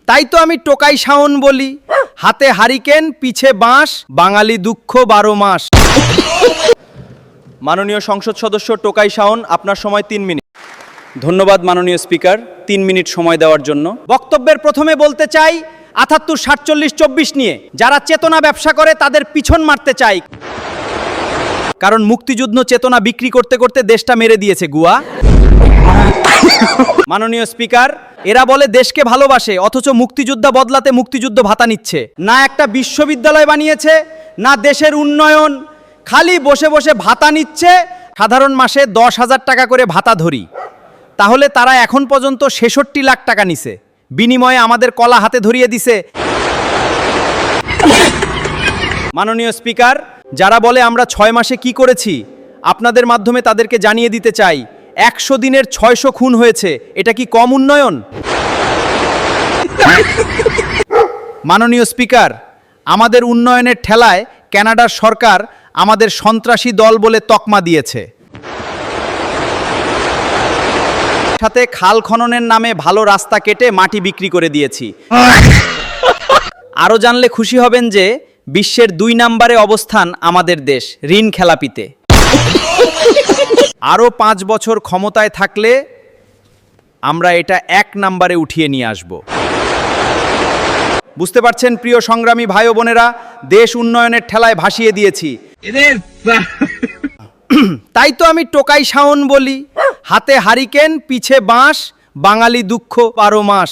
তাই তো আমি টোকাই শাওন বলি, হাতে হারিকেন পিছে বাঁশ, বাঙালি দুঃখ 12 মাস। মাননীয় সংসদ সদস্য টোকাই শাওন, আপনার সময় 3 মিনিট। ধন্যবাদ মাননীয় স্পিকার, 3 মিনিট সময় দেওয়ার জন্য। বক্তব্যের প্রথমে বলতে চাই 78, 47, 24 নিয়ে যারা চেতনা ব্যবসা করে তাদের পিছন মারতে চাই, কারণ মুক্তিযুদ্ধ চেতনা বিক্রি করতে করতে দেশটা মেরে দিয়েছে গুয়া। মাননীয় স্পিকার, এরা বলে দেশকে ভালোবাসে, অথচ মুক্তিযোদ্ধা বদলাতে মুক্তিযুদ্ধ ভাতা নিচ্ছে না। একটা বিশ্ববিদ্যালয় বানিয়েছে না, দেশের উন্নয়ন, খালি বসে বসে ভাতা নিচ্ছে। সাধারণ মাসে 10,000 টাকা করে ভাতা ধরি, তাহলে তারা এখন পর্যন্ত 66 লাখ টাকা নিছে, বিনিময়ে আমাদের কলা হাতে ধরিয়ে দিছে। মাননীয় স্পিকার, যারা বলে আমরা 6 মাসে কি করেছি, আপনাদের মাধ্যমে তাদেরকে জানিয়ে দিতে চাই 100 দিনের 600 খুন হয়েছে, এটা কি কম উন্নয়ন? মাননীয় স্পিকার, আমাদের উন্নয়নের ঠেলায় কানাডার সরকার আমাদের সন্ত্রাসী দল বলে তকমা দিয়েছে। সাথে খাল খননের নামে ভালো রাস্তা কেটে মাটি বিক্রি করে দিয়েছি। আরও জানলে খুশি হবেন যে বিশ্বের 2 নম্বরে অবস্থান আমাদের দেশ ঋণ খেলাপিতে। আরও 5 বছর ক্ষমতায় থাকলে আমরা এটা 1 নম্বরে উঠিয়ে নিয়ে আসব। বুঝতে পারছেন প্রিয় সংগ্রামী ভাই ও বোনেরা, দেশ উন্নয়নের ঠেলায় ভাসিয়ে দিয়েছি। তাই তো আমি টোকাই শাওন বলি, হাতে হারিকেন পিছে বাঁশ, বাঙালি দুঃখ 12 মাস।